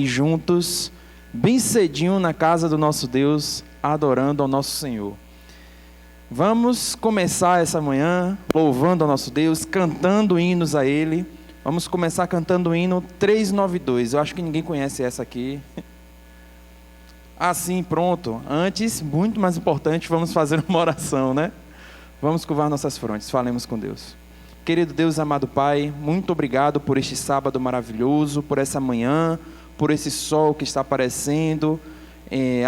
E juntos, bem cedinho na casa do nosso Deus, adorando ao nosso Senhor. Vamos começar essa manhã louvando ao nosso Deus, cantando hinos a Ele. Vamos começar cantando o hino 392. Eu acho que ninguém conhece essa aqui. Assim, pronto. Antes, muito mais importante, vamos fazer uma oração, né? Vamos curvar nossas frontes. Falemos com Deus. Querido Deus, amado Pai, muito obrigado por este sábado maravilhoso, por essa manhã, por esse sol que está aparecendo.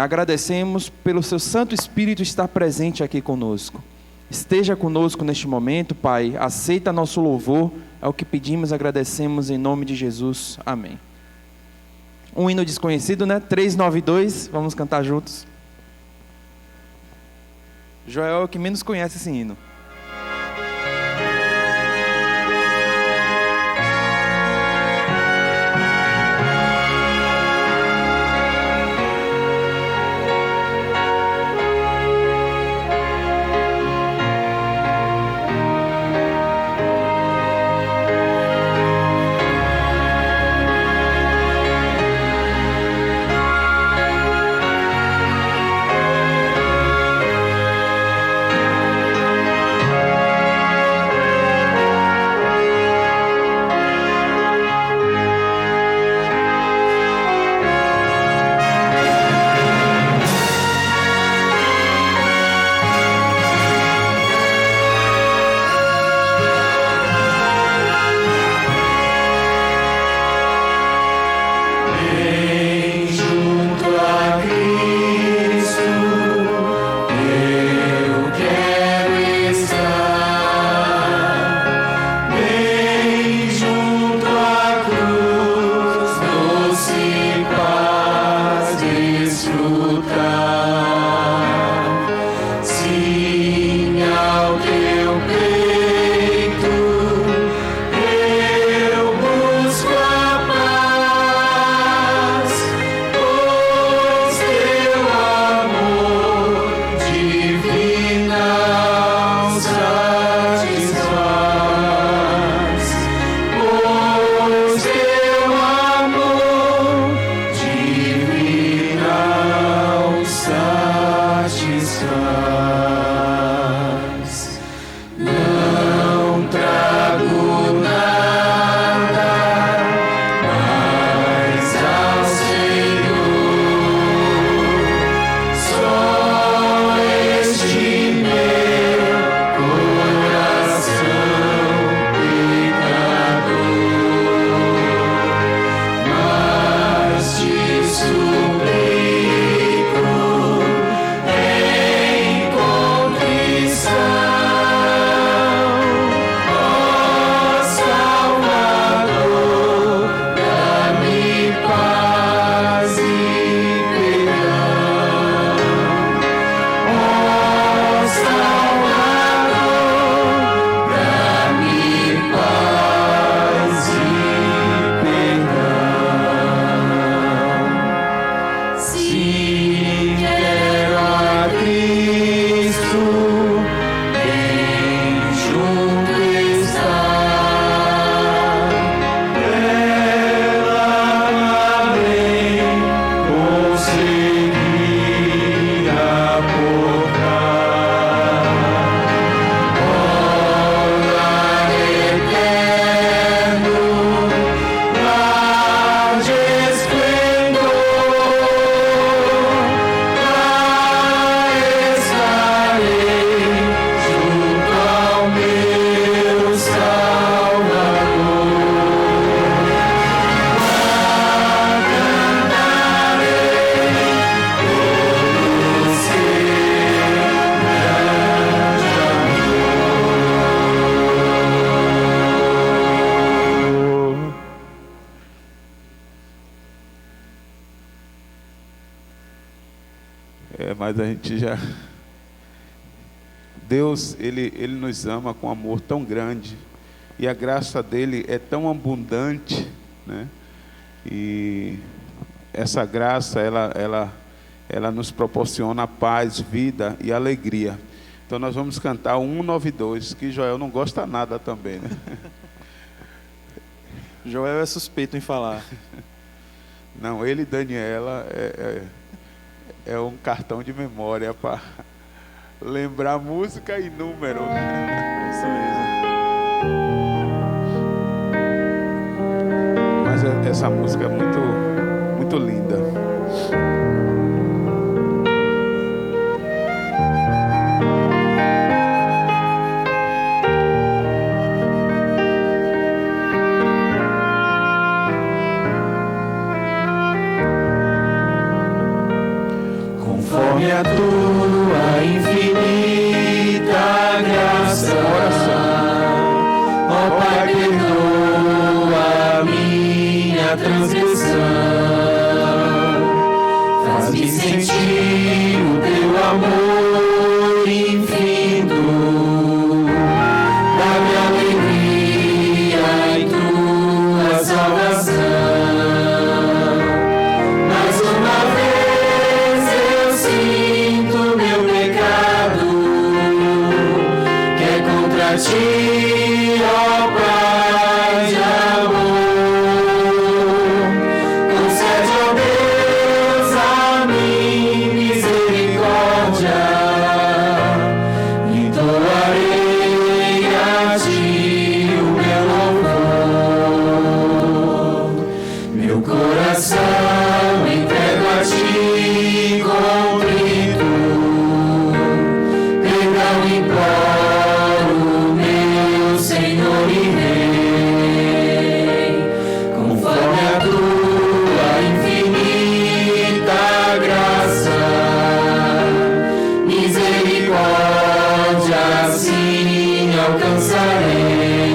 Agradecemos pelo Seu Santo Espírito estar presente aqui conosco. Esteja conosco neste momento, Pai. Aceita nosso louvor. É o que pedimos, agradecemos em nome de Jesus. Amém. Um hino desconhecido, né? 392. Vamos cantar juntos. Joel é o que menos conhece esse hino. Mas a gente já... Deus, Ele nos ama com amor tão grande, e a graça dEle é tão abundante, né? E essa graça, ela nos proporciona paz, vida e alegria. Então nós vamos cantar o 192, que Joel não gosta nada também, né? Joel é suspeito em falar. Não, ele e Daniela é um cartão de memória para lembrar música e número. Isso mesmo. Mas essa música é muito, muito linda. Conforme a tua infinita graça, ó Pai, perdoa a minha transgressão, faz-me sentir o teu amor infinito, dá-me alegria em tua salvação. Mais uma vez eu sinto meu pecado, que é contra ti, ó Pai de amor. Concede, ó Deus, a mim misericórdia, e doarei a ti o meu louvor. Meu coração entrego a ti contrito, perdão imploro, meu Senhor e Rei. Conforme a tua infinita graça, misericórdia assim alcançarei.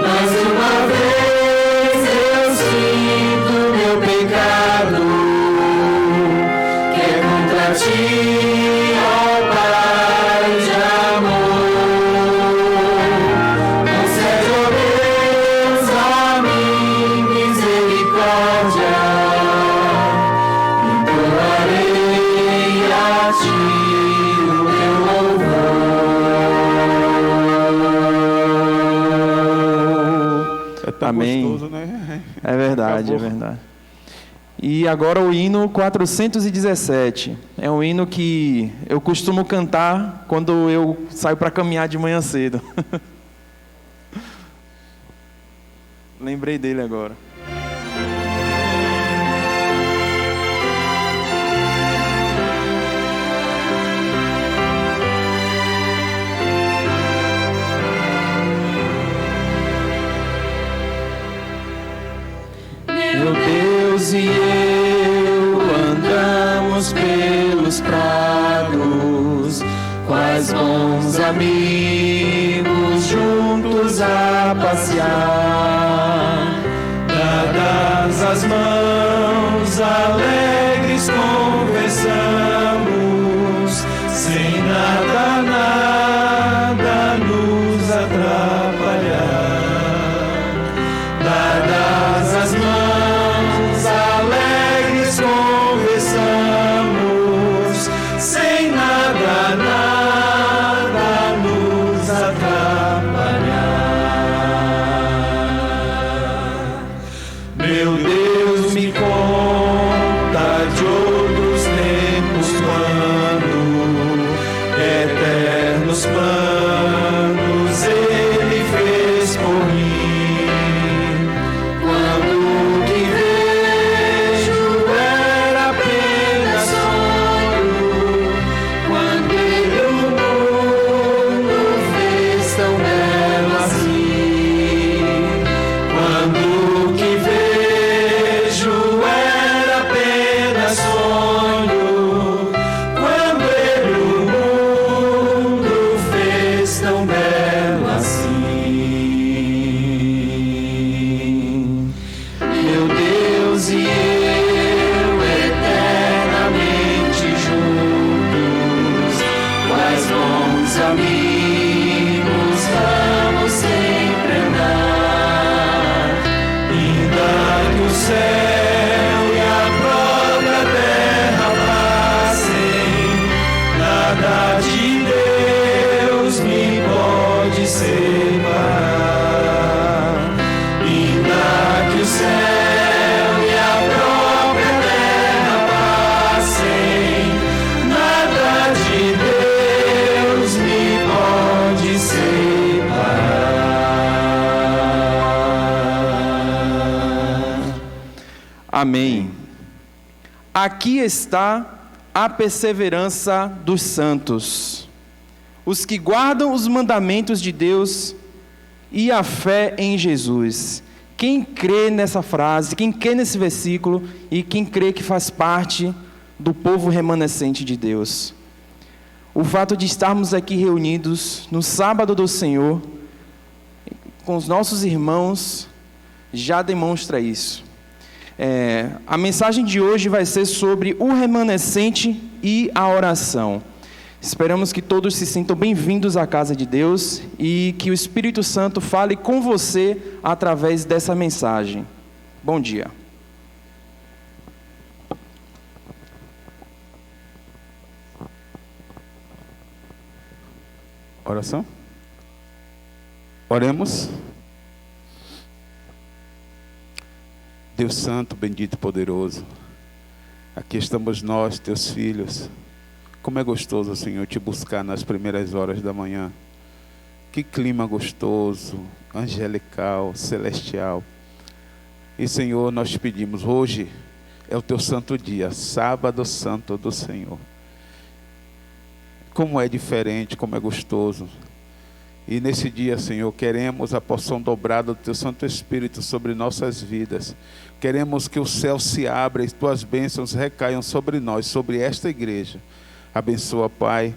Mais uma vez eu sinto meu pecado, que é contra ti, ó Pai de amor. Concede, ó Deus, a mim misericórdia, e doarei a ti o meu louvor. É tão Amém. gostoso, né? É verdade, Acabou. é verdade. E agora o hino 417. É um hino que eu costumo cantar quando eu saio para caminhar de manhã cedo. Lembrei dele agora. Meu Deus e eu andamos pelos prados, quais bons amigos juntos a passear. Dadas as mãos, alegres conversamos, sem nada nos atrapalhar. Dadas as mãos, alegres conversamos, sem nada nos atrapalhar. Meu Deus, me conta de outros tempos quando eternos planos Amém. Aqui está a perseverança dos santos, os que guardam os mandamentos de Deus e a fé em Jesus. Quem crê nessa frase, quem crê nesse versículo e quem crê que faz parte do povo remanescente de Deus. O fato de estarmos aqui reunidos no sábado do Senhor, com os nossos irmãos, já demonstra isso. A mensagem de hoje vai ser sobre o remanescente e a oração. Esperamos que todos se sintam bem-vindos à casa de Deus e que o Espírito Santo fale com você através dessa mensagem. Bom dia. Oração? Oremos. Deus Santo, bendito e poderoso, aqui estamos nós, teus filhos. Como é gostoso, Senhor, te buscar nas primeiras horas da manhã. Que clima gostoso, angelical, celestial. E, Senhor, nós te pedimos, hoje é o teu santo dia, sábado santo do Senhor. Como é diferente, como é gostoso. E nesse dia, Senhor, queremos a porção dobrada do teu Santo Espírito sobre nossas vidas. Queremos que o céu se abra e tuas bênçãos recaiam sobre nós, sobre esta igreja. Abençoa, Pai,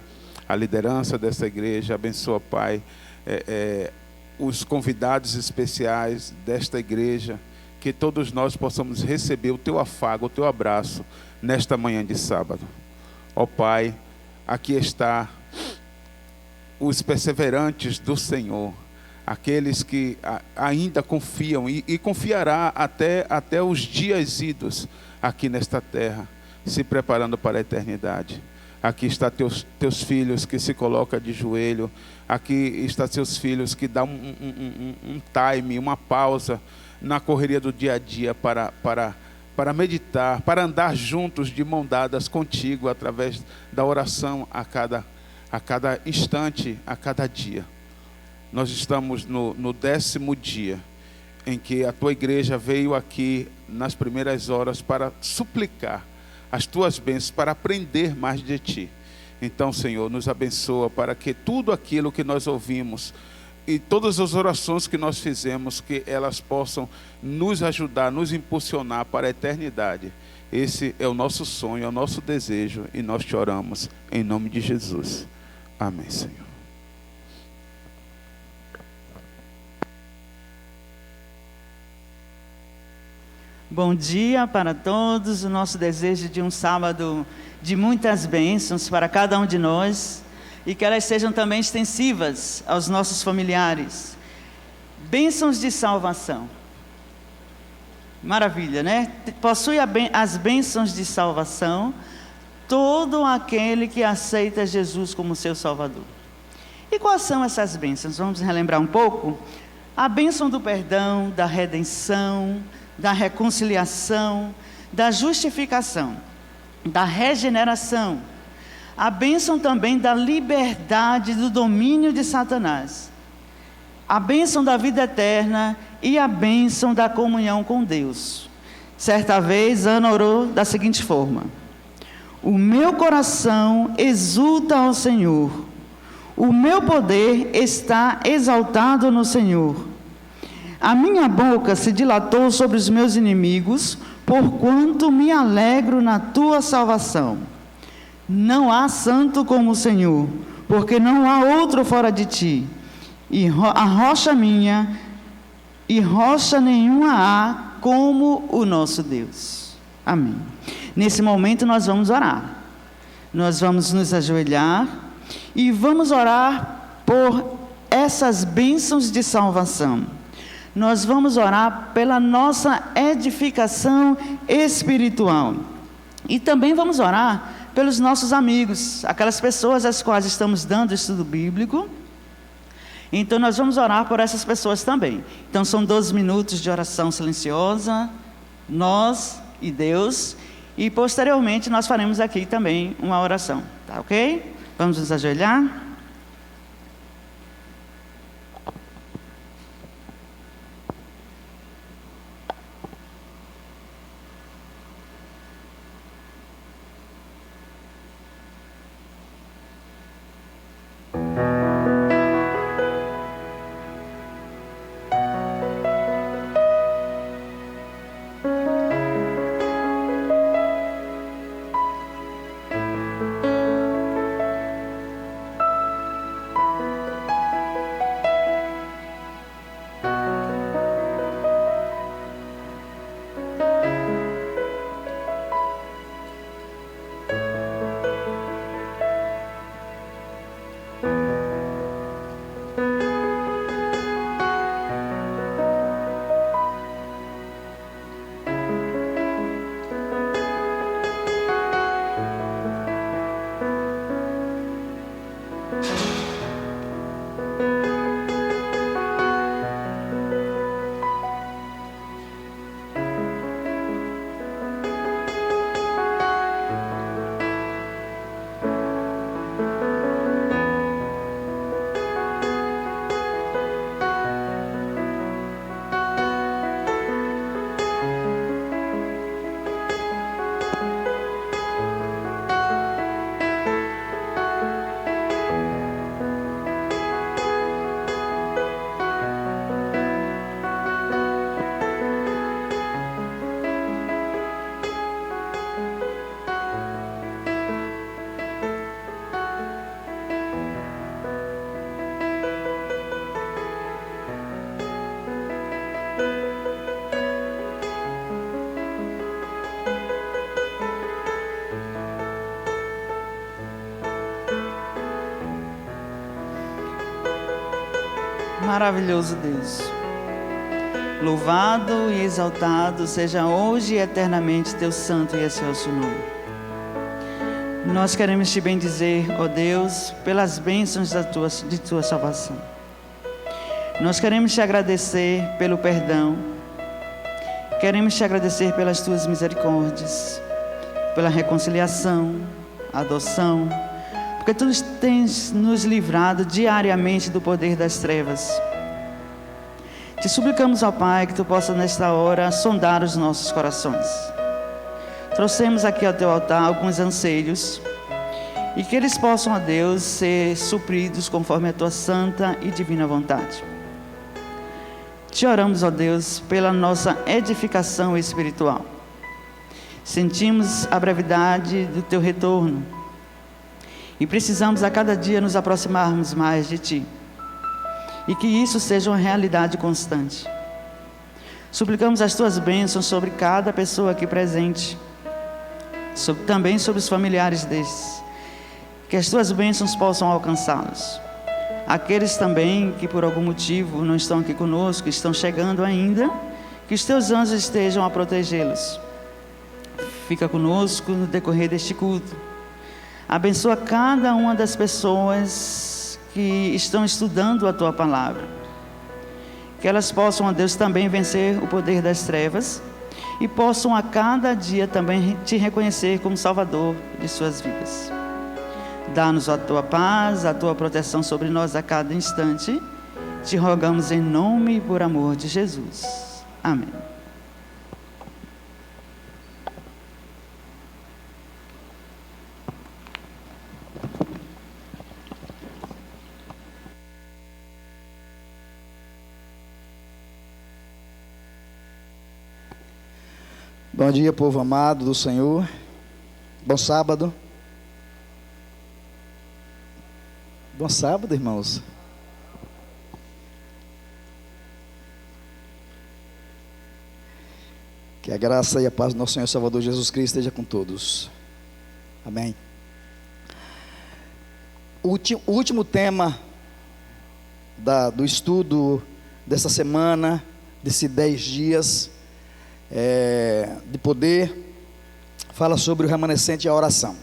a liderança dessa igreja. Abençoa, Pai, os convidados especiais desta igreja. Que todos nós possamos receber o teu afago, o teu abraço, nesta manhã de sábado. Ó Pai, aqui está os perseverantes do Senhor, aqueles que ainda confiam e confiará até os dias idos aqui nesta terra, se preparando para a eternidade. Aqui está teus filhos que se colocam de joelho, aqui está teus filhos que dão um time, uma pausa na correria do dia a dia para meditar, para andar juntos de mão dadas contigo através da oração a cada instante, a cada dia. Nós estamos no 10º dia em que a tua igreja veio aqui nas primeiras horas para suplicar as tuas bênçãos, para aprender mais de ti. Então, Senhor, nos abençoa para que tudo aquilo que nós ouvimos e todas as orações que nós fizemos, que elas possam nos ajudar, nos impulsionar para a eternidade. Esse é o nosso sonho, é o nosso desejo, e nós te oramos em nome de Jesus. Amém, Senhor. Bom dia para todos. O nosso desejo de um sábado de muitas bênçãos para cada um de nós, e que elas sejam também extensivas aos nossos familiares. Bênçãos de salvação. Maravilha, né? Possui as bênçãos de salvação todo aquele que aceita Jesus como seu Salvador. E quais são essas bênçãos? Vamos relembrar um pouco. A bênção do perdão, da redenção, da reconciliação, da justificação, da regeneração. A bênção também da liberdade do domínio de Satanás. A bênção da vida eterna e a bênção da comunhão com Deus. Certa vez, Ana orou da seguinte forma: o meu coração exulta ao Senhor, o meu poder está exaltado no Senhor. A minha boca se dilatou sobre os meus inimigos, porquanto me alegro na tua salvação. Não há santo como o Senhor, porque não há outro fora de ti. E a rocha minha, e rocha nenhuma há como o nosso Deus. Amém. Nesse momento nós vamos orar. Nós vamos nos ajoelhar e vamos orar por essas bênçãos de salvação. Nós vamos orar pela nossa edificação espiritual. E também vamos orar pelos nossos amigos, aquelas pessoas às quais estamos dando estudo bíblico. Então nós vamos orar por essas pessoas também. Então são 12 minutos de oração silenciosa, nós e Deus. E posteriormente nós faremos aqui também uma oração, tá ok? Vamos nos ajoelhar. Maravilhoso Deus, louvado e exaltado seja hoje e eternamente teu santo e excelso nome. Nós queremos te bendizer, ó Deus, pelas bênçãos de tua salvação. Nós queremos te agradecer pelo perdão, queremos te agradecer pelas tuas misericórdias, pela reconciliação, adoção, porque tu tens nos livrado diariamente do poder das trevas. Te suplicamos, ó Pai, que tu possa nesta hora sondar os nossos corações. Trouxemos aqui ao teu altar alguns anseios, e que eles possam, ó Deus, ser supridos conforme a tua santa e divina vontade. Te oramos, ó Deus, pela nossa edificação espiritual. Sentimos a brevidade do teu retorno e precisamos a cada dia nos aproximarmos mais de ti, e que isso seja uma realidade constante. Suplicamos as tuas bênçãos sobre cada pessoa aqui presente, também sobre os familiares destes, que as tuas bênçãos possam alcançá-los. Aqueles também que por algum motivo não estão aqui conosco, estão chegando ainda, que os teus anjos estejam a protegê-los. Fica conosco no decorrer deste culto. Abençoa cada uma das pessoas que estão estudando a tua palavra, que elas possam, ó Deus, também vencer o poder das trevas e possam a cada dia também te reconhecer como Salvador de suas vidas. Dá-nos a tua paz, a tua proteção sobre nós a cada instante. Te rogamos em nome e por amor de Jesus. Amém. Bom dia, povo amado do Senhor. Bom sábado. Bom sábado, irmãos. Que a graça e a paz do nosso Senhor e Salvador Jesus Cristo esteja com todos. Amém. O último tema do estudo dessa semana, desses 10 dias de poder, fala sobre o remanescente e a oração.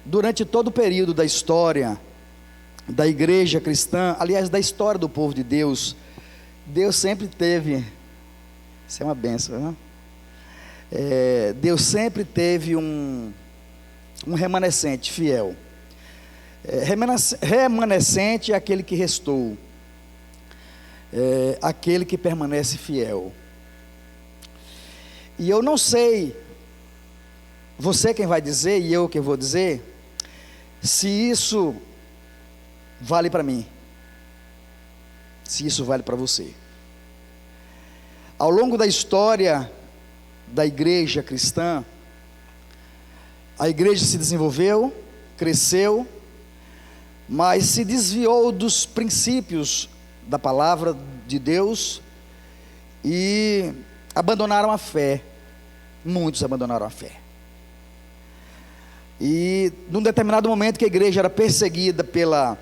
Durante todo o período da história da igreja cristã, aliás, da história do povo de Deus, Deus sempre teve, isso é uma bênção, né? Deus sempre teve um remanescente fiel. Remanescente é aquele que restou, aquele que permanece fiel. E eu não sei, você quem vai dizer e eu quem vou dizer, se isso vale para mim, se isso vale para você. Ao longo da história da igreja cristã, a igreja se desenvolveu, cresceu, mas se desviou dos princípios da palavra de Deus e abandonaram a fé. Muitos abandonaram a fé. E num determinado momento que a igreja era perseguida pelo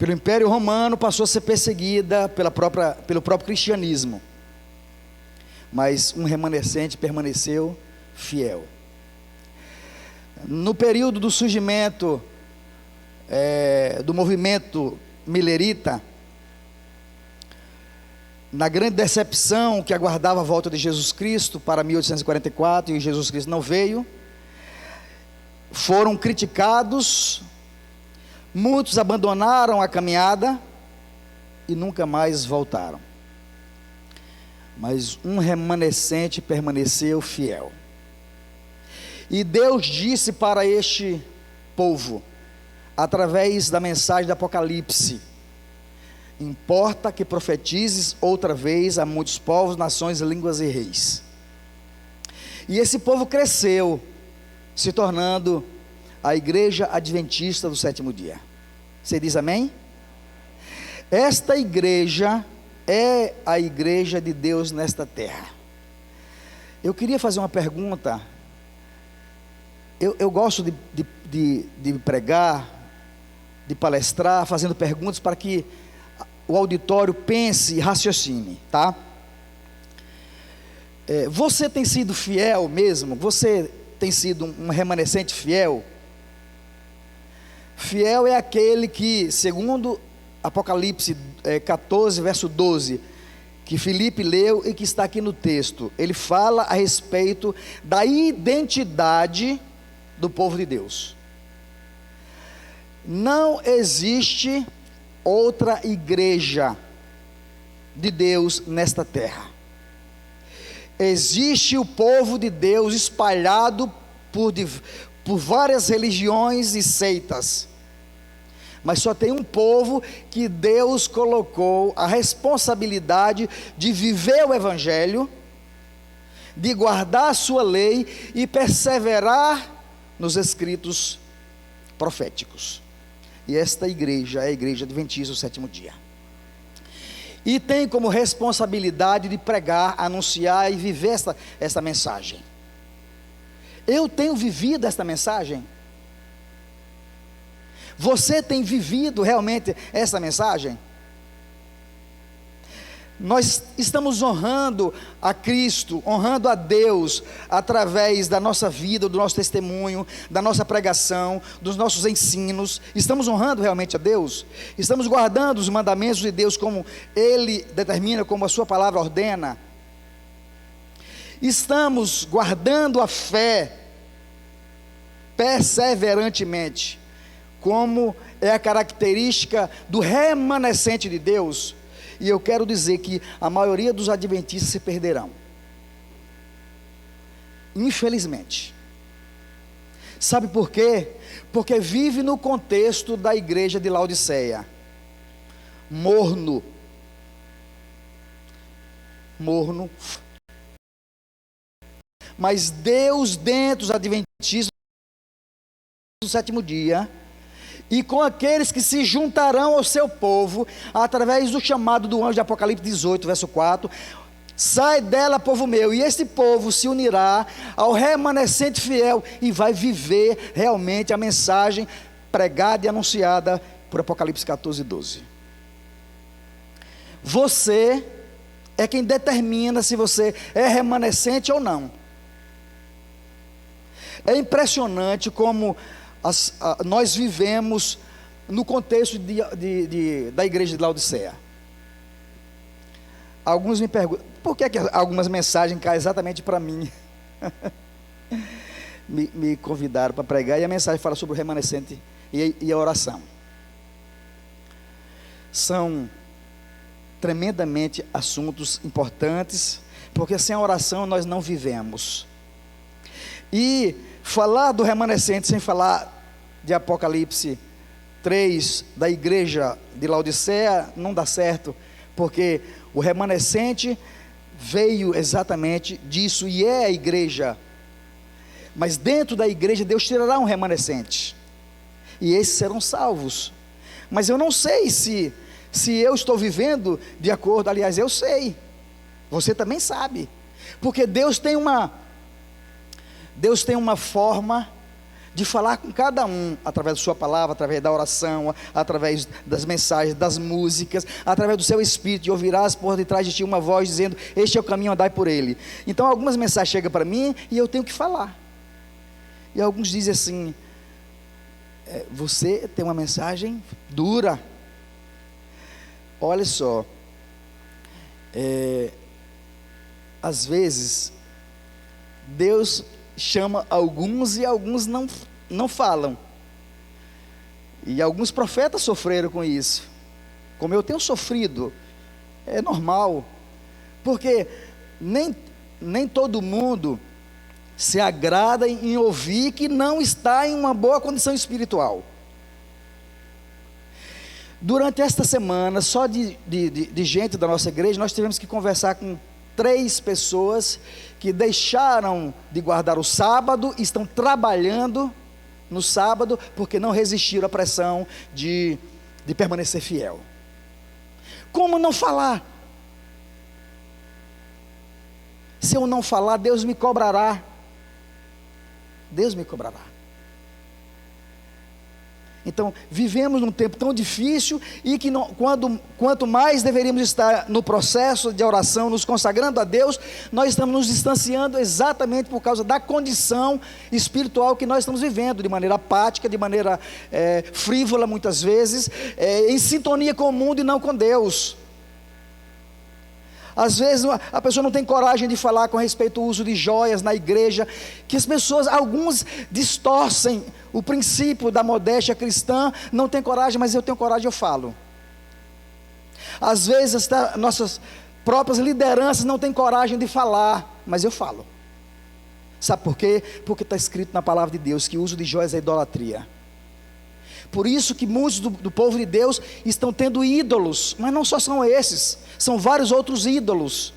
Império Romano, passou a ser perseguida pelo próprio cristianismo. Mas um remanescente permaneceu fiel. No período do surgimento do movimento milerita, na grande decepção que aguardava a volta de Jesus Cristo para 1844, e Jesus Cristo não veio, foram criticados, muitos abandonaram a caminhada e nunca mais voltaram. Mas um remanescente permaneceu fiel. E Deus disse para este povo, através da mensagem do Apocalipse: importa que profetizes outra vez a muitos povos, nações, línguas e reis. E esse povo cresceu, se tornando a igreja adventista do sétimo dia. Você diz amém? Esta igreja é a igreja de Deus nesta terra. Eu queria fazer uma pergunta. Eu gosto de pregar de palestrar, fazendo perguntas para que o auditório pense e raciocine, tá? Você tem sido fiel mesmo? Você tem sido um remanescente fiel? Fiel é aquele que, segundo Apocalipse 14, verso 12, que Filipe leu e que está aqui no texto, ele fala a respeito da identidade do povo de Deus. Não existe outra igreja de Deus nesta terra. Existe o povo de Deus espalhado por várias religiões e seitas, mas só tem um povo que Deus colocou a responsabilidade de viver o Evangelho, de guardar a sua lei e perseverar nos escritos proféticos. E esta igreja é a igreja adventista do sétimo dia. E tem como responsabilidade de pregar, anunciar e viver esta mensagem. Eu tenho vivido esta mensagem? Você tem vivido realmente essa mensagem? Nós estamos honrando a Cristo, honrando a Deus, através da nossa vida, do nosso testemunho, da nossa pregação, dos nossos ensinos. Estamos honrando realmente a Deus? Estamos guardando os mandamentos de Deus como Ele determina, como a sua palavra ordena? Estamos guardando a fé perseverantemente, como é a característica do remanescente de Deus? E eu quero dizer que a maioria dos adventistas se perderão, infelizmente. Sabe por quê? Porque vive no contexto da igreja de Laodiceia, morno, mas Deus dentro dos adventistas do sétimo dia, e com aqueles que se juntarão ao seu povo, através do chamado do anjo de Apocalipse 18, verso 4, sai dela, povo meu, e esse povo se unirá ao remanescente fiel, e vai viver realmente a mensagem pregada e anunciada por Apocalipse 14, 12. Você é quem determina se você é remanescente ou não. É impressionante como nós vivemos no contexto da igreja de Laodiceia. Alguns me perguntam, por que algumas mensagens caem exatamente para mim? me convidaram para pregar, e a mensagem fala sobre o remanescente e a oração. São tremendamente assuntos importantes, porque sem a oração nós não vivemos. E falar do remanescente sem falar de Apocalipse 3, da igreja de Laodiceia, não dá certo, porque o remanescente veio exatamente disso, e é a igreja. Mas dentro da igreja Deus tirará um remanescente, e esses serão salvos. Mas eu não sei se eu estou vivendo de acordo, aliás, eu sei, você também sabe, porque Deus tem uma forma de falar com cada um, através da sua palavra, através da oração, através das mensagens, das músicas, através do seu espírito, e ouvirás por detrás de ti uma voz dizendo, este é o caminho, andai por ele. Então algumas mensagens chegam para mim, e eu tenho que falar, e alguns dizem assim, você tem uma mensagem dura. Olha só, às vezes Deus chama alguns, e alguns não falam, e alguns profetas sofreram com isso, como eu tenho sofrido. É normal, porque nem todo mundo se agrada em ouvir que não está em uma boa condição espiritual. Durante esta semana, só de gente da nossa igreja, nós tivemos que conversar com 3 pessoas que deixaram de guardar o sábado, estão trabalhando no sábado, porque não resistiram à pressão de permanecer fiel. Como não falar? Se eu não falar, Deus me cobrará. Deus me cobrará. Então, vivemos num tempo tão difícil e que quanto mais deveríamos estar no processo de oração, nos consagrando a Deus, nós estamos nos distanciando exatamente por causa da condição espiritual que nós estamos vivendo, de maneira apática, de maneira frívola muitas vezes, em sintonia com o mundo e não com Deus. Às vezes a pessoa não tem coragem de falar com respeito ao uso de joias na igreja, que as pessoas, alguns distorcem o princípio da modéstia cristã, não tem coragem, mas eu tenho coragem, eu falo. Às vezes nossas próprias lideranças não têm coragem de falar, mas eu falo. Sabe por quê? Porque está escrito na palavra de Deus que o uso de joias é idolatria. Por isso que muitos do povo de Deus estão tendo ídolos, mas não só são esses, são vários outros ídolos,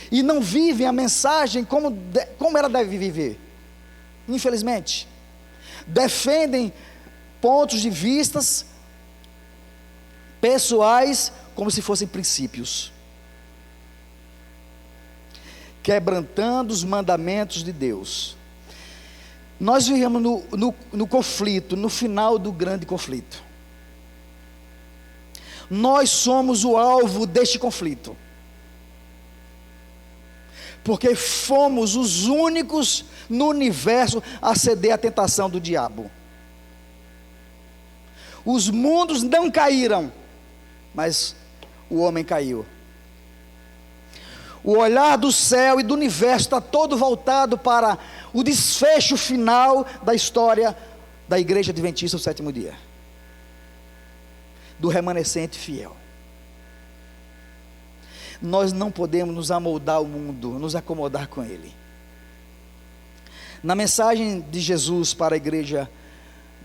e não vivem a mensagem como ela deve viver, infelizmente. Defendem pontos de vistas pessoais como se fossem princípios, quebrantando os mandamentos de Deus. Nós vivemos no conflito, no final do grande conflito. Nós somos o alvo deste conflito, porque fomos os únicos no universo a ceder à tentação do diabo. Os mundos não caíram, mas o homem caiu. O olhar do céu e do universo está todo voltado para o desfecho final da história da Igreja Adventista do Sétimo Dia, do remanescente fiel. Nós não podemos nos amoldar ao mundo, nos acomodar com ele. Na mensagem de Jesus para a igreja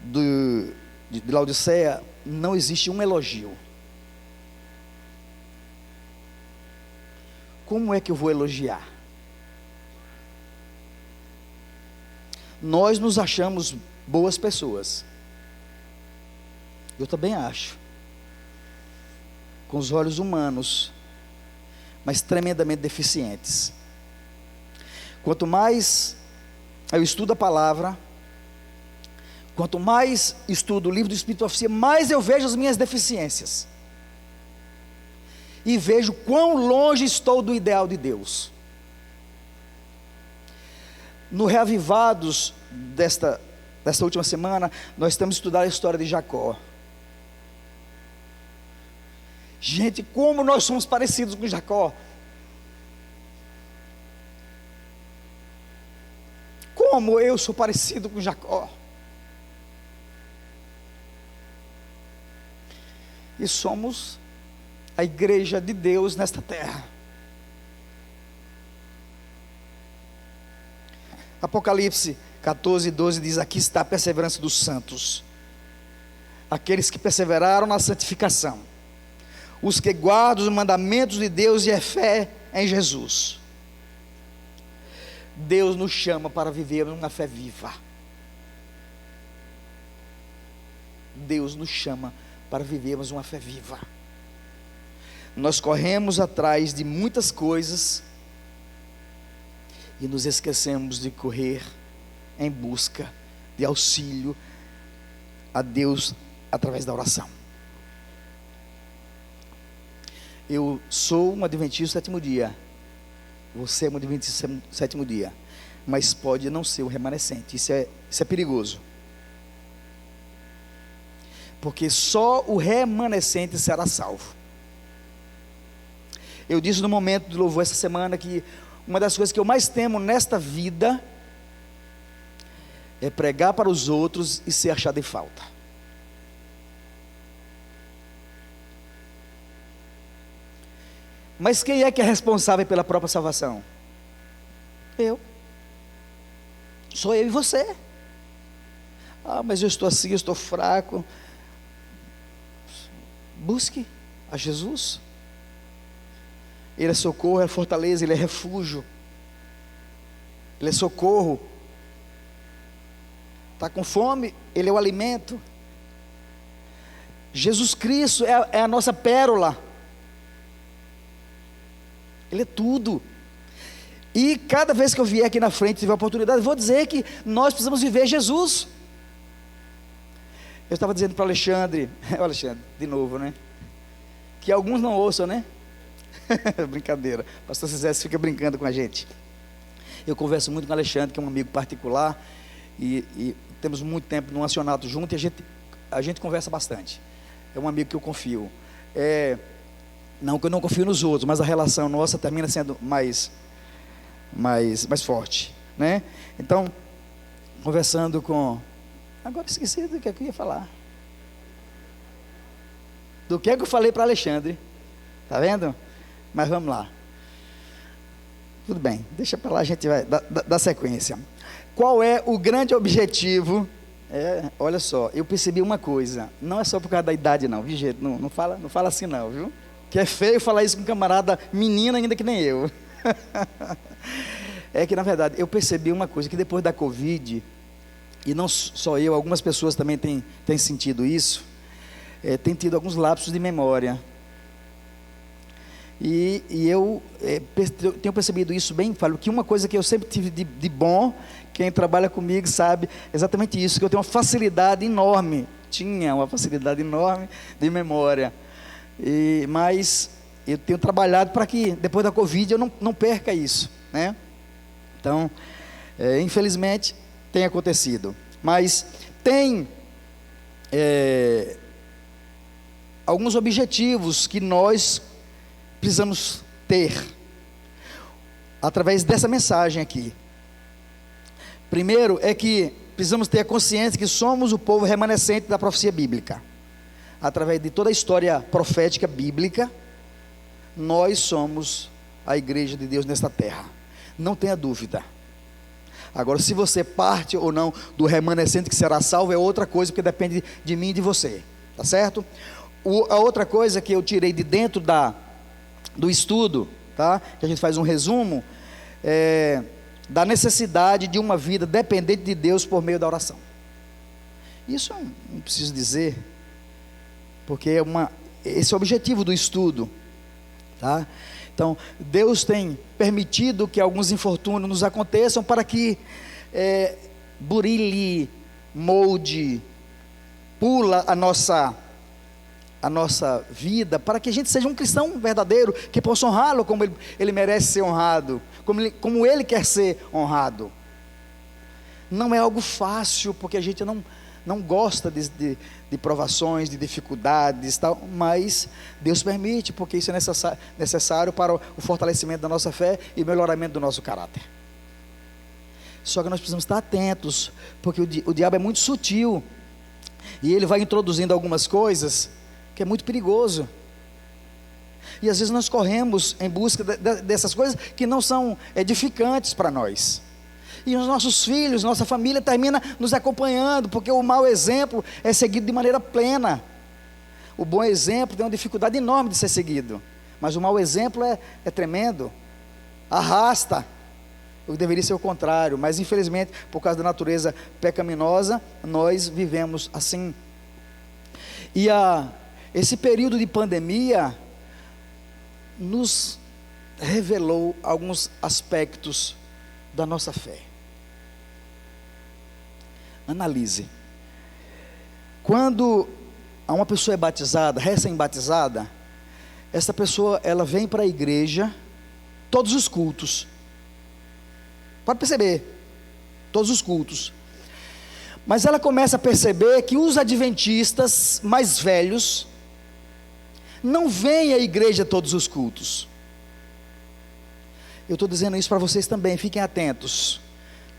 de Laodiceia, não existe um elogio. Como é que eu vou elogiar? Nós nos achamos boas pessoas. Eu também acho. Com os olhos humanos, mas tremendamente deficientes. Quanto mais eu estudo a palavra, quanto mais estudo o livro do Espírito de Profecia, mais eu vejo as minhas deficiências. E vejo quão longe estou do ideal de Deus. No Reavivados desta última semana, nós estamos estudando a história de Jacó. Gente, como nós somos parecidos com Jacó. Como eu sou parecido com Jacó. E somos a igreja de Deus nesta terra. Apocalipse 14:12 diz: aqui está a perseverança dos santos, aqueles que perseveraram na santificação, os que guardam os mandamentos de Deus e a fé em Jesus. Deus nos chama para vivermos uma fé viva. Deus nos chama para vivermos uma fé viva. Nós corremos atrás de muitas coisas e nos esquecemos de correr em busca de auxílio a Deus através da oração. Eu sou um adventista do sétimo dia, você é um adventista do sétimo dia, mas pode não ser um remanescente. Isso é perigoso, porque só o remanescente será salvo. Eu disse no momento do louvor essa semana que uma das coisas que eu mais temo nesta vida é pregar para os outros e ser achado em falta. Mas quem é que é responsável pela própria salvação? Eu. Sou eu e você. Ah, mas eu estou assim, eu estou fraco. Busque a Jesus. Ele é socorro, é fortaleza, Ele é refúgio, Ele é socorro. Está com fome, Ele é o alimento. Jesus Cristo é a nossa pérola, Ele é tudo. E cada vez que eu vier aqui na frente, tiver a oportunidade, eu vou dizer que nós precisamos viver Jesus. Eu estava dizendo para Alexandre, Alexandre, de novo, né? Que alguns não ouçam, né? Brincadeira. Pastor César fica brincando com a gente. Eu converso muito com o Alexandre, que é um amigo particular, e temos muito tempo no acionato junto, e a gente conversa bastante. É um amigo que eu confio. Não que eu não confio nos outros, mas a relação nossa termina sendo mais forte, né? Então, conversando com... Agora esqueci do que eu ia falar. Do que eu falei para Alexandre. Tá vendo? Mas vamos lá. Tudo bem, deixa para lá, a gente vai dar sequência. Qual é o grande objetivo? Olha só, eu percebi uma coisa. Não é só por causa da idade não, viu gente? Não fala assim não, viu? Que é feio falar isso com um camarada menino ainda que nem eu. É que na verdade eu percebi uma coisa, que depois da Covid, e não só eu, algumas pessoas também têm sentido isso, tem tido alguns lapsos de memória. E eu tenho percebido isso bem, falo que uma coisa que eu sempre tive de bom, quem trabalha comigo sabe exatamente isso, que eu tenho uma facilidade enorme, tinha uma facilidade enorme de memória, mas eu tenho trabalhado para que depois da Covid eu não perca isso, né? Então, infelizmente tem acontecido, mas tem alguns objetivos que nós precisamos ter através dessa mensagem aqui. Primeiro é que precisamos ter a consciência que somos o povo remanescente da profecia bíblica. Através de toda a história profética bíblica, nós somos a igreja de Deus nesta terra, não tenha dúvida. Agora, se você parte ou não do remanescente que será salvo é outra coisa, porque depende de mim e de você, tá certo? A outra coisa que eu tirei de dentro do estudo, tá? Que a gente faz um resumo, da necessidade de uma vida dependente de Deus por meio da oração. Isso eu não preciso dizer, porque esse é o objetivo do estudo, tá? Então, Deus tem permitido que alguns infortúnios nos aconteçam para que burilhe, molde, pula a nossa vida, para que a gente seja um cristão verdadeiro, que possa honrá-lo como ele merece ser honrado, como ele quer ser honrado. Não é algo fácil, porque a gente não gosta de provações, de dificuldades, tal, mas Deus permite, porque isso é necessário para o fortalecimento da nossa fé e o melhoramento do nosso caráter. Só que nós precisamos estar atentos, porque o diabo é muito sutil, e ele vai introduzindo algumas coisas que é muito perigoso, e às vezes nós corremos em busca dessas coisas que não são edificantes para nós, e os nossos filhos, nossa família termina nos acompanhando, porque o mau exemplo é seguido de maneira plena. O bom exemplo tem uma dificuldade enorme de ser seguido, mas o mau exemplo é tremendo, arrasta, o que deveria ser o contrário, mas infelizmente, por causa da natureza pecaminosa, nós vivemos assim. E esse período de pandemia nos revelou alguns aspectos da nossa fé. Analise. Quando uma pessoa é batizada, recém-batizada, essa pessoa ela vem para a igreja todos os cultos. Pode perceber, todos os cultos. Mas ela começa a perceber que os adventistas mais velhos não vêm à igreja todos os cultos. Eu estou dizendo isso para vocês também, fiquem atentos,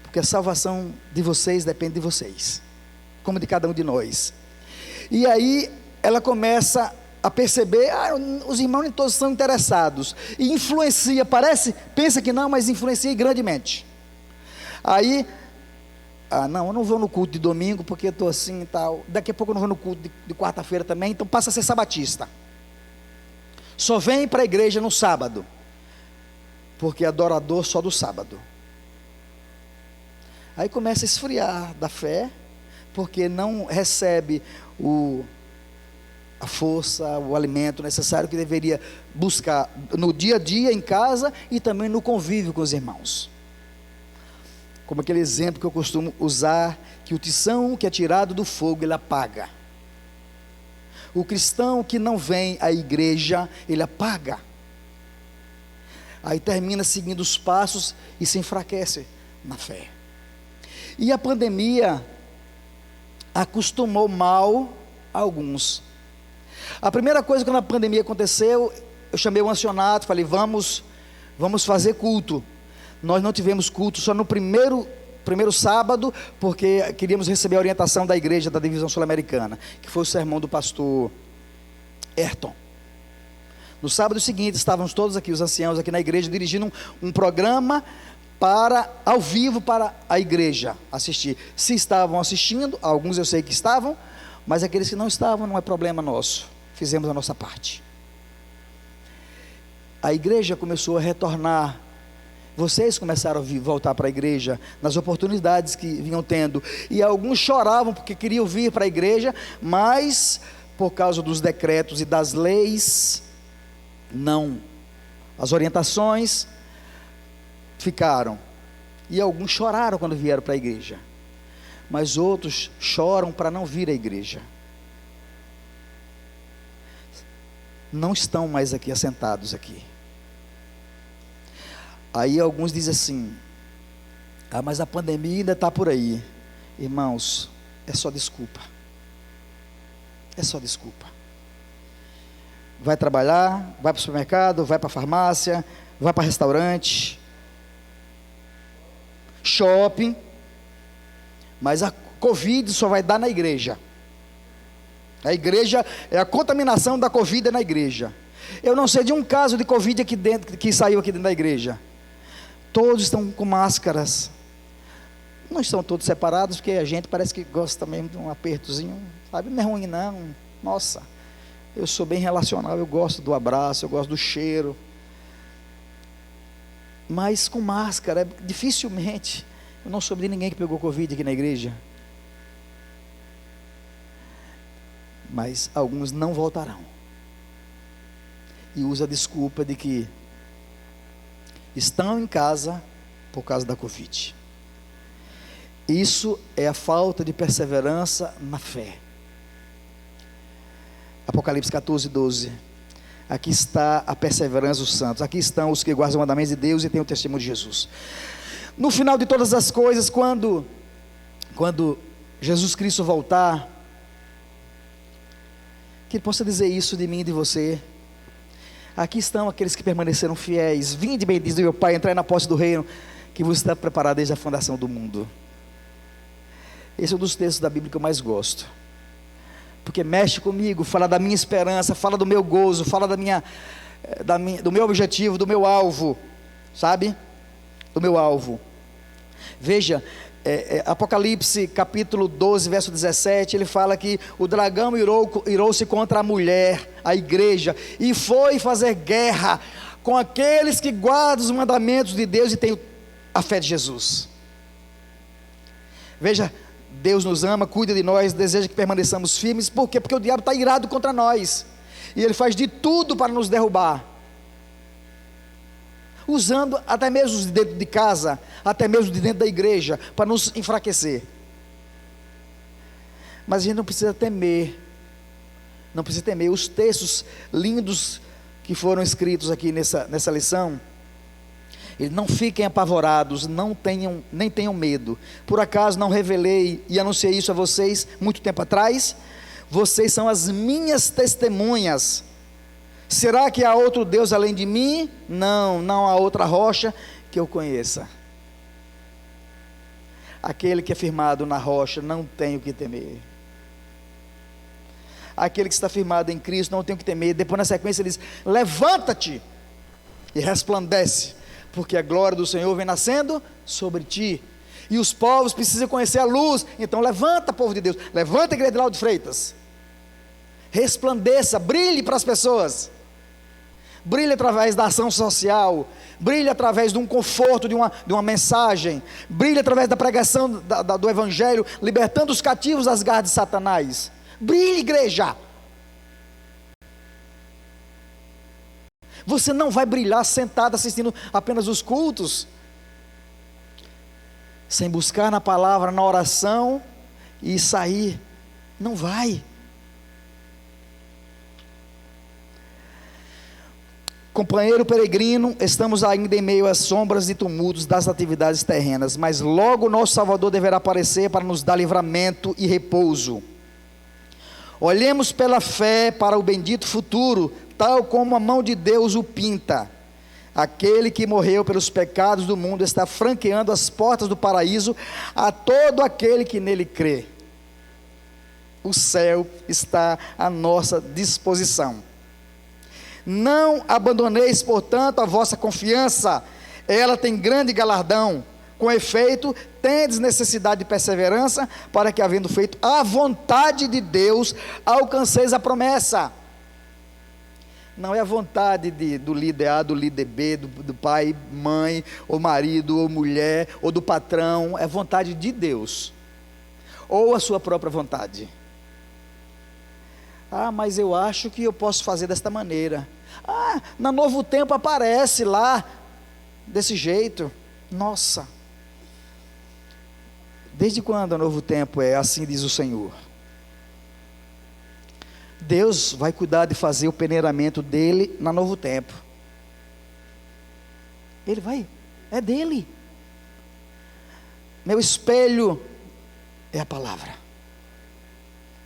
porque a salvação de vocês depende de vocês, como de cada um de nós. E aí ela começa a perceber, os irmãos nem todos são interessados, e influencia, pensa que não, mas influencia grandemente. Aí, não, eu não vou no culto de domingo, porque eu estou assim e tal, daqui a pouco eu não vou no culto de quarta-feira também, então passa a ser sabatista, só vem para a igreja no sábado, porque é adorador só do sábado. Aí começa a esfriar da fé, porque não recebe a força, o alimento necessário que deveria buscar no dia a dia em casa e também no convívio com os irmãos. como aquele exemplo que eu costumo usar, que o tição que é tirado do fogo, ele apaga. O cristão que não vem à igreja, ele apaga. Aí termina seguindo os passos e se enfraquece na fé. E a pandemia acostumou mal alguns. A primeira coisa, quando a pandemia aconteceu, eu chamei o ancianato, falei, vamos fazer culto. Nós não tivemos culto só no primeiro sábado, porque queríamos receber a orientação da igreja da divisão sul-americana, que foi o sermão do pastor Ayrton. No sábado seguinte, estávamos todos aqui, os anciãos aqui na igreja, dirigindo um programa ao vivo para a igreja assistir. Se estavam assistindo, alguns eu sei que estavam, mas aqueles que não estavam, não é problema nosso. Fizemos a nossa parte. A igreja começou a retornar. Vocês começaram a voltar para a igreja nas oportunidades que vinham tendo. E alguns choravam porque queriam vir para a igreja, mas por causa dos decretos e das leis, não. As orientações ficaram. E alguns choraram quando vieram para a igreja. Mas outros choram para não vir à igreja. Não estão mais aqui assentados aqui. Aí alguns dizem assim, mas a pandemia ainda está por aí. Irmãos, é só desculpa. É só desculpa. Vai trabalhar, vai para o supermercado, vai para a farmácia, vai para restaurante, shopping, mas a Covid só vai dar na igreja. A igreja, é a contaminação da Covid na igreja. Eu não sei de um caso de Covid aqui dentro, que saiu aqui dentro da igreja. Todos estão com máscaras. Não estão todos separados, porque a gente parece que gosta mesmo de um apertozinho, sabe? Não é ruim não, nossa, eu sou bem relacional, eu gosto do abraço, eu gosto do cheiro. Mas com máscara, dificilmente, eu não soube de ninguém que pegou Covid aqui na igreja. Mas alguns não voltarão. E usa a desculpa de que estão em casa por causa da Covid. Isso é a falta de perseverança na fé. Apocalipse 14, 12. Aqui está a perseverança dos santos. Aqui estão os que guardam os mandamentos de Deus e têm o testemunho de Jesus. No final de todas as coisas, quando Jesus Cristo voltar, que Ele possa dizer isso de mim e de você. Aqui estão aqueles que permaneceram fiéis. Vinde, bendiz do meu Pai, entrai na posse do reino que vos está preparado desde a fundação do mundo. Esse é um dos textos da Bíblia que eu mais gosto, porque mexe comigo, fala da minha esperança, fala do meu gozo, fala do meu objetivo, do meu alvo, sabe? Do meu alvo. Veja, Apocalipse capítulo 12, verso 17, ele fala que o dragão irou-se contra a mulher, a igreja, e foi fazer guerra com aqueles que guardam os mandamentos de Deus e têm a fé de Jesus. Veja, Deus nos ama, cuida de nós, deseja que permaneçamos firmes. Por quê? Porque o diabo está irado contra nós, e ele faz de tudo para nos derrubar, usando até mesmo de dentro de casa, até mesmo de dentro da igreja, para nos enfraquecer. Mas a gente não precisa temer, não precisa temer. Os textos lindos que foram escritos aqui nessa lição, não fiquem apavorados, nem tenham medo. Por acaso não revelei e anunciei isso a vocês muito tempo atrás? Vocês são as minhas testemunhas. Será que há outro Deus além de mim? Não há outra rocha que eu conheça. Aquele que é firmado na rocha não tem o que temer. Aquele que está firmado em Cristo não tem o que temer. Depois na sequência ele diz, levanta-te e resplandece, porque a glória do Senhor vem nascendo sobre ti, e os povos precisam conhecer a luz. Então levanta, povo de Deus, levanta, igreja de Lauro de Freitas, resplandeça, brilhe para as pessoas, brilhe através da ação social, brilhe através de um conforto, de uma mensagem, brilhe através da pregação do evangelho, libertando os cativos das garras de Satanás. Brilhe, igreja. Você não vai brilhar sentado assistindo apenas os cultos. sem buscar na palavra, na oração e sair. Não vai. Companheiro peregrino, estamos ainda em meio às sombras e tumultos das atividades terrenas, mas logo nosso Salvador deverá aparecer para nos dar livramento e repouso. Olhemos pela fé para o bendito futuro, tal como a mão de Deus o pinta. Aquele que morreu pelos pecados do mundo está franqueando as portas do paraíso a todo aquele que nele crê. O céu está à nossa disposição. Não abandoneis, portanto, a vossa confiança, ela tem grande galardão. Com efeito, tendes necessidade de perseverança, para que, havendo feito a vontade de Deus, alcanceis a promessa. Não é a vontade do líder A, do líder B, do pai, mãe, ou marido, ou mulher, ou do patrão. É vontade de Deus, ou a sua própria vontade. Ah, mas eu acho que eu posso fazer desta maneira. Ah, na Novo Tempo aparece lá, desse jeito. Nossa, desde quando o Novo Tempo é assim, diz o Senhor? Deus vai cuidar de fazer o peneiramento dele na Novo Tempo. Ele vai, é dele. Meu espelho é a palavra.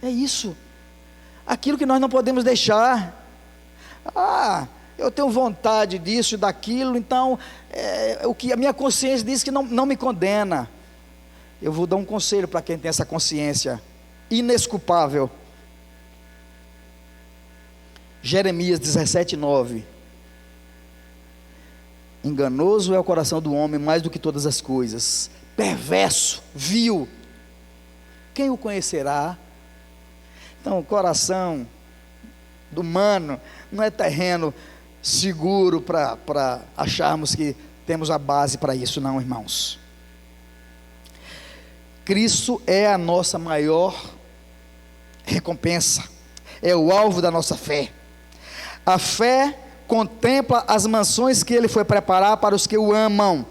É isso. Aquilo que nós não podemos deixar. Ah, eu tenho vontade disso e daquilo, então o que a minha consciência diz que não me condena. Eu vou dar um conselho para quem tem essa consciência inesculpável. Jeremias 17:9. Enganoso é o coração do homem mais do que todas as coisas, perverso, vil, quem o conhecerá? Então, o coração do humano não é terreno seguro para acharmos que temos a base para isso, não, irmãos. Cristo é a nossa maior recompensa, é o alvo da nossa fé. A fé contempla as mansões que Ele foi preparar para os que o amam.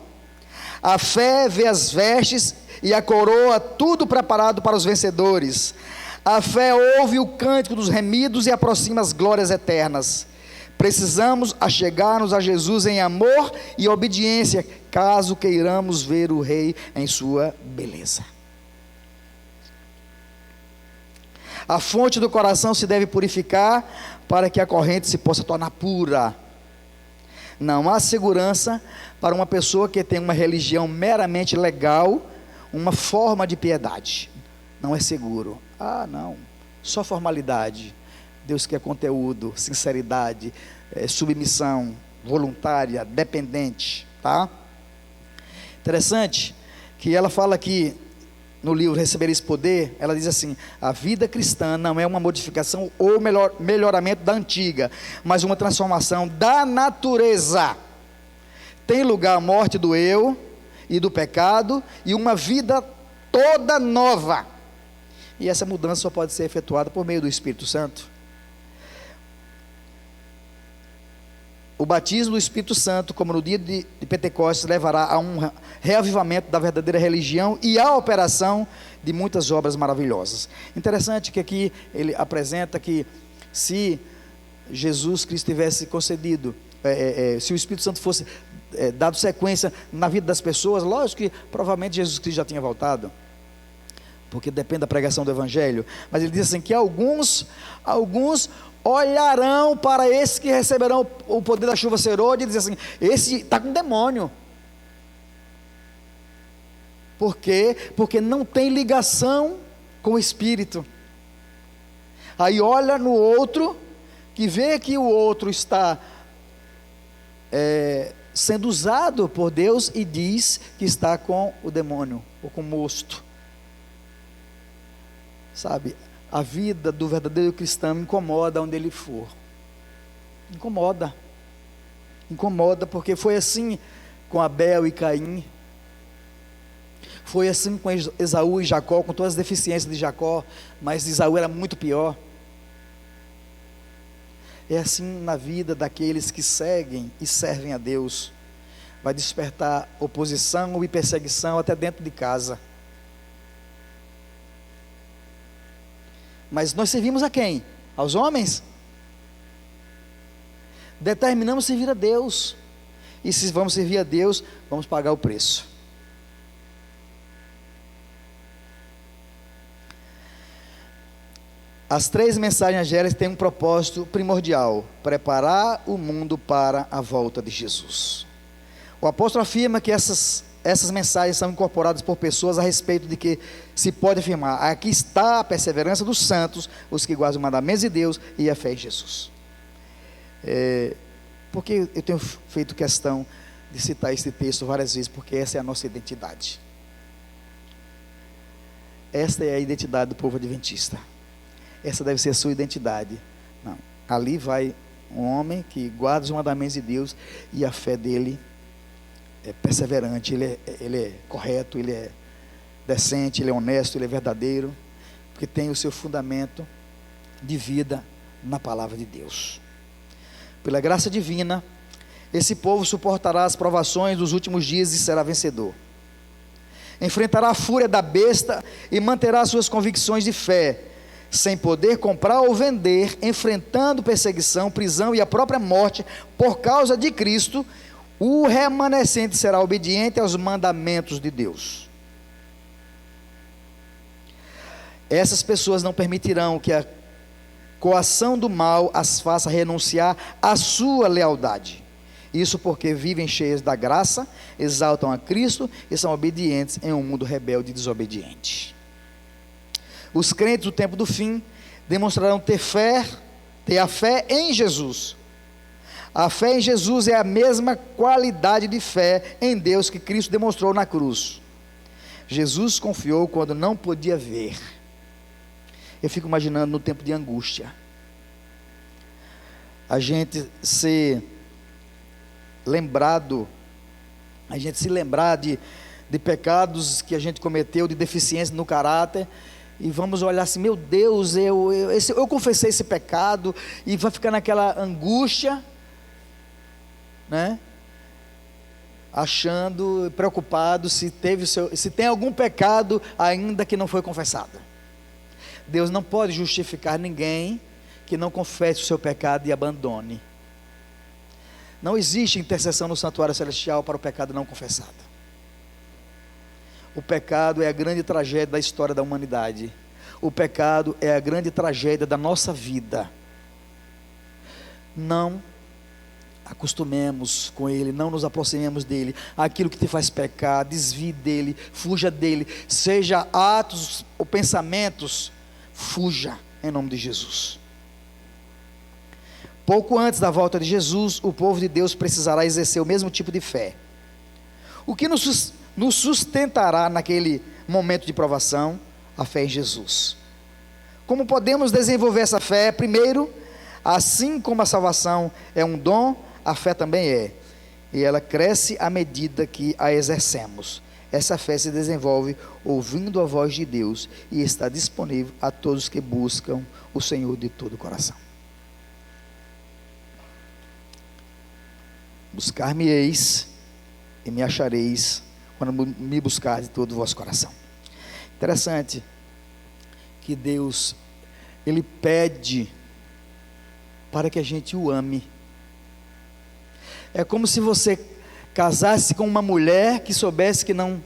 A fé vê as vestes e a coroa, tudo preparado para os vencedores. A fé ouve o cântico dos remidos e aproxima as glórias eternas. Precisamos achegar-nos a Jesus em amor e obediência, caso queiramos ver o Rei em sua beleza. A fonte do coração se deve purificar para que a corrente se possa tornar pura. Não há segurança para uma pessoa que tem uma religião meramente legal, uma forma de piedade. Não é seguro. Ah, não, só formalidade. Deus quer conteúdo, sinceridade, submissão voluntária, dependente, tá? Interessante que ela fala aqui no livro Recebereis Poder, ela diz assim: a vida cristã não é uma modificação ou melhoramento da antiga, mas uma transformação da natureza. Tem lugar a morte do eu e do pecado e uma vida toda nova. E essa mudança só pode ser efetuada por meio do Espírito Santo. O batismo do Espírito Santo, como no dia de Pentecostes, levará a um reavivamento da verdadeira religião e à operação de muitas obras maravilhosas. Interessante que aqui ele apresenta que se Jesus Cristo tivesse concedido, se o Espírito Santo fosse dado sequência na vida das pessoas, lógico que provavelmente Jesus Cristo já tinha voltado, porque depende da pregação do Evangelho. Mas ele diz assim, que alguns olharão para esses que receberão o poder da chuva serôdia e dizem assim: esse está com demônio. Por quê? Porque não tem ligação com o Espírito. Aí olha no outro, que vê que o outro está sendo usado por Deus e diz que está com o demônio, ou com o mosto. Sabe, a vida do verdadeiro cristão incomoda onde ele for. Incomoda porque foi assim com Abel e Caim, foi assim com Esaú e Jacó, com todas as deficiências de Jacó, mas Esaú era muito pior. É assim na vida daqueles que seguem e servem a Deus. vai despertar oposição e perseguição até dentro de casa. Mas nós servimos a quem? Aos homens? Determinamos servir a Deus. E se vamos servir a Deus, vamos pagar o preço. As 3 mensagens angélicas têm um propósito primordial: preparar o mundo para a volta de Jesus. O apóstolo afirma que essas mensagens são incorporadas por pessoas a respeito de que se pode afirmar: aqui está a perseverança dos santos, os que guardam os mandamentos de Deus e a fé em Jesus. Porque eu tenho feito questão de citar esse texto várias vezes, porque essa é a nossa identidade. Esta é a identidade do povo adventista. Essa deve ser a sua identidade. Não, ali vai um homem que guarda os mandamentos de Deus e a fé dele é perseverante, ele é correto, ele é decente, ele é honesto, ele é verdadeiro, porque tem o seu fundamento de vida na palavra de Deus. Pela graça divina, esse povo suportará as provações dos últimos dias e será vencedor. Enfrentará a fúria da besta e manterá suas convicções de fé, sem poder comprar ou vender, enfrentando perseguição, prisão e a própria morte por causa de Cristo. O remanescente será obediente aos mandamentos de Deus. Essas pessoas não permitirão que a coação do mal as faça renunciar à sua lealdade. Isso porque vivem cheias da graça, exaltam a Cristo e são obedientes em um mundo rebelde e desobediente. Os crentes do tempo do fim demonstrarão ter a fé em Jesus. A fé em Jesus é a mesma qualidade de fé em Deus que Cristo demonstrou na cruz. Jesus confiou quando não podia ver. Eu fico imaginando no tempo de angústia, a gente se lembrar de pecados que a gente cometeu, de deficiência no caráter, e vamos olhar assim: meu Deus, eu confessei esse pecado, e vai ficar naquela angústia, né? Achando, preocupado se tem algum pecado ainda que não foi confessado. Deus não pode justificar ninguém que não confesse o seu pecado e abandone. Não existe intercessão no santuário celestial para o pecado não confessado. O pecado é a grande tragédia da história da humanidade. O pecado é a grande tragédia da nossa vida. Não acostumemos com ele, não nos aproximemos dele. Aquilo que te faz pecar, desvie dele, fuja dele. Seja atos ou pensamentos, fuja em nome de Jesus. Pouco antes da volta de Jesus, o povo de Deus precisará exercer o mesmo tipo de fé. O que nos sustentará naquele momento de provação? A fé em Jesus. Como podemos desenvolver essa fé? Primeiro, assim como a salvação é um dom, a fé também é. E ela cresce à medida que a exercemos. Essa fé se desenvolve ouvindo a voz de Deus e está disponível a todos que buscam o Senhor de todo o coração. Buscar-me-eis e me achareis quando me buscar de todo o vosso coração. Interessante que Deus, Ele pede para que a gente o ame. É como se você casasse com uma mulher que soubesse que não,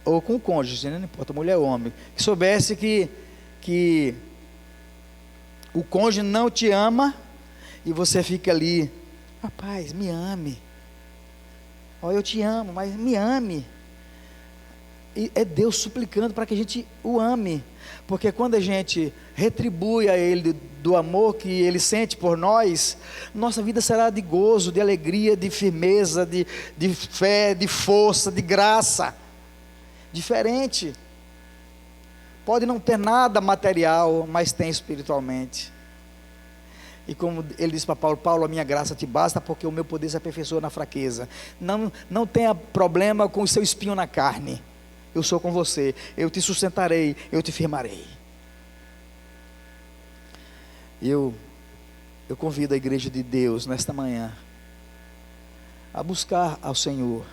ou com o cônjuge, né? Não importa, mulher ou homem, que soubesse que o cônjuge não te ama, e você fica ali: rapaz, me ame. Eu te amo, mas me ame. E é Deus suplicando para que a gente o ame, porque quando a gente retribui a Ele do amor que Ele sente por nós, nossa vida será de gozo, de alegria, de firmeza, de fé, de força, de graça, diferente. Pode não ter nada material, mas tem espiritualmente. E como ele disse para Paulo: Paulo, a minha graça te basta, porque o meu poder se aperfeiçoa na fraqueza. Não tenha problema com o seu espinho na carne. Eu sou com você, eu te sustentarei, eu te firmarei. Eu convido a igreja de Deus nesta manhã a buscar ao Senhor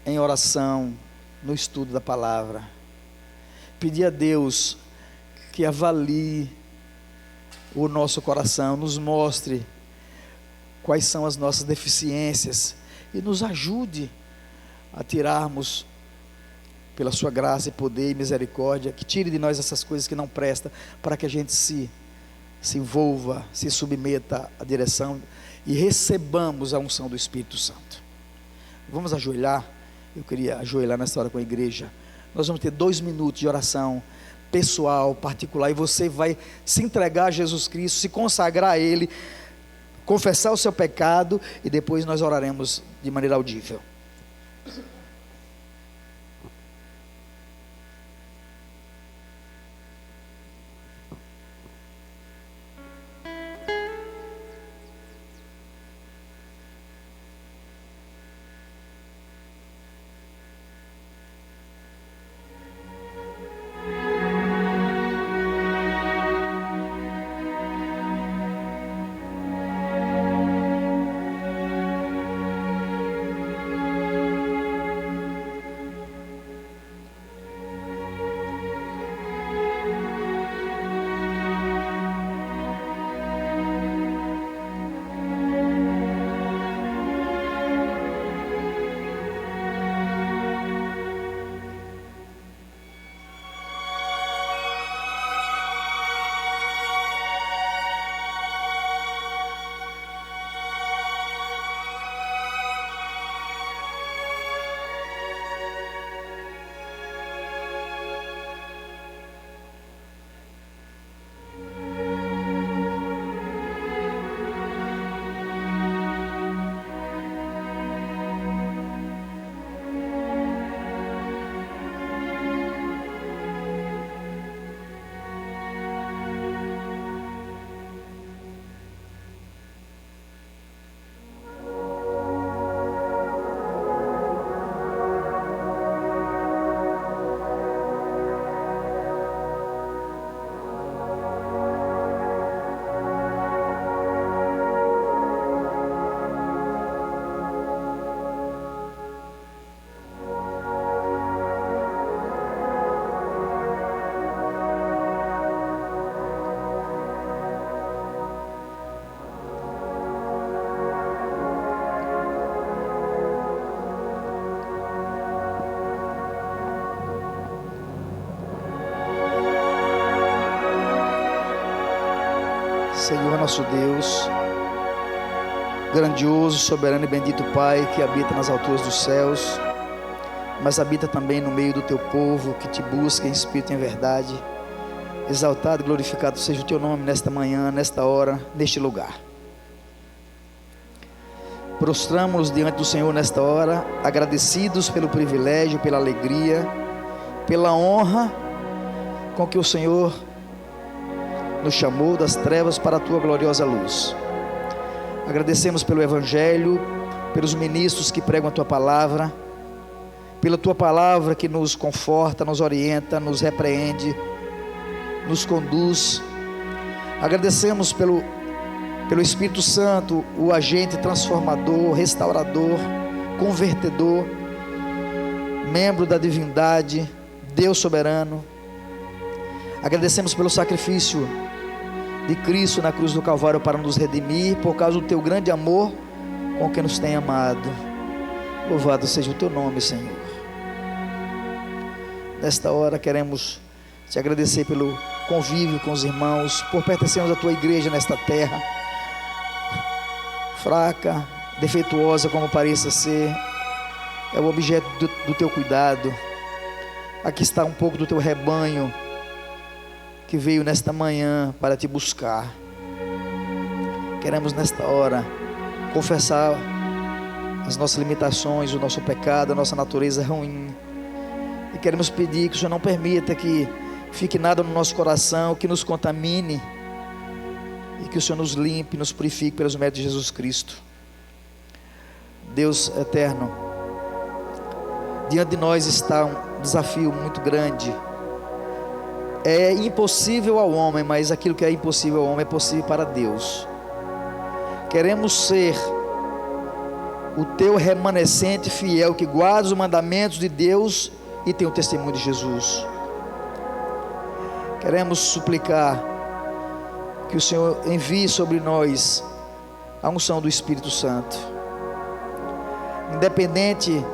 em oração, no estudo da palavra. Pedir a Deus que avalie o nosso coração, nos mostre quais são as nossas deficiências e nos ajude a tirarmos, pela sua graça e poder e misericórdia, que tire de nós essas coisas que não prestam, para que a gente se envolva, se submeta à direção e recebamos a unção do Espírito Santo. Vamos ajoelhar. Eu queria ajoelhar nessa hora com a igreja. Nós vamos ter 2 minutos de oração pessoal, particular, e você vai se entregar a Jesus Cristo, se consagrar a Ele, confessar o seu pecado, e depois nós oraremos de maneira audível. Senhor nosso Deus, grandioso, soberano e bendito Pai, que habita nas alturas dos céus, mas habita também no meio do teu povo, que te busca em espírito e em verdade. Exaltado e glorificado seja o teu nome nesta manhã, nesta hora, neste lugar. Prostramos-nos diante do Senhor nesta hora, agradecidos pelo privilégio, pela alegria, pela honra com que o Senhor nos chamou das trevas para a tua gloriosa luz. Agradecemos pelo Evangelho, pelos ministros que pregam a tua palavra, pela tua palavra que nos conforta, nos orienta, nos repreende, nos conduz. Agradecemos pelo Espírito Santo, o agente transformador, restaurador, convertedor, membro da divindade, Deus soberano. Agradecemos pelo sacrifício de Cristo na cruz do Calvário para nos redimir, por causa do teu grande amor com que nos tem amado. Louvado seja o teu nome, Senhor. Nesta hora queremos te agradecer pelo convívio com os irmãos, por pertencermos à tua igreja nesta terra, fraca, defeituosa como pareça ser, é o objeto do teu cuidado. Aqui está um pouco do teu rebanho, que veio nesta manhã para te buscar. Queremos nesta hora confessar as nossas limitações, o nosso pecado, a nossa natureza ruim, e queremos pedir que o Senhor não permita que fique nada no nosso coração que nos contamine, e que o Senhor nos limpe, nos purifique pelos méritos de Jesus Cristo. Deus eterno, diante de nós está um desafio muito grande. É impossível ao homem, mas aquilo que é impossível ao homem é possível para Deus. Queremos ser o teu remanescente fiel que guarda os mandamentos de Deus e tem o testemunho de Jesus. Queremos suplicar que o Senhor envie sobre nós a unção do Espírito Santo. Independente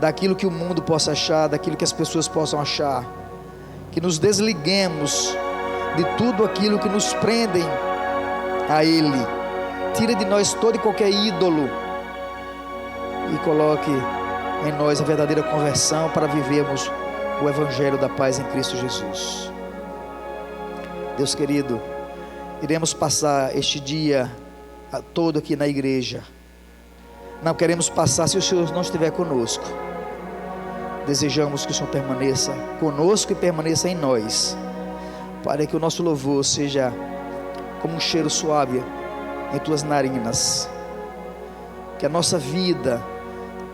daquilo que o mundo possa achar, daquilo que as pessoas possam achar, que nos desliguemos de tudo aquilo que nos prendem a Ele. Tira de nós todo e qualquer ídolo e coloque em nós a verdadeira conversão para vivermos o Evangelho da paz em Cristo Jesus. Deus querido, iremos passar este dia todo aqui na igreja. Não queremos passar se o Senhor não estiver conosco. Desejamos que o Senhor permaneça conosco e permaneça em nós, para que o nosso louvor seja como um cheiro suave em tuas narinas. Que a nossa vida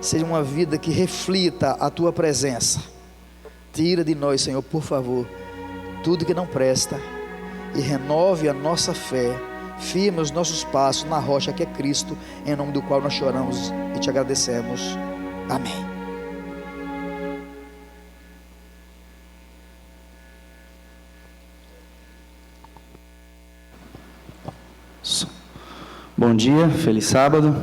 seja uma vida que reflita a tua presença. Tira de nós, Senhor, por favor, tudo que não presta e renove a nossa fé. Firme os nossos passos na rocha que é Cristo, em nome do qual nós choramos e te agradecemos. Amém. Bom dia, feliz sábado.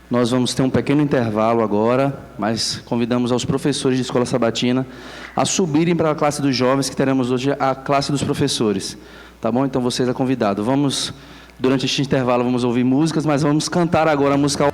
Nós vamos ter um pequeno intervalo agora, mas convidamos aos professores de escola sabatina a subirem para a classe dos jovens, que teremos hoje a classe dos professores. Tá bom? Então vocês é convidado. Durante este intervalo, vamos ouvir músicas, mas vamos cantar agora a música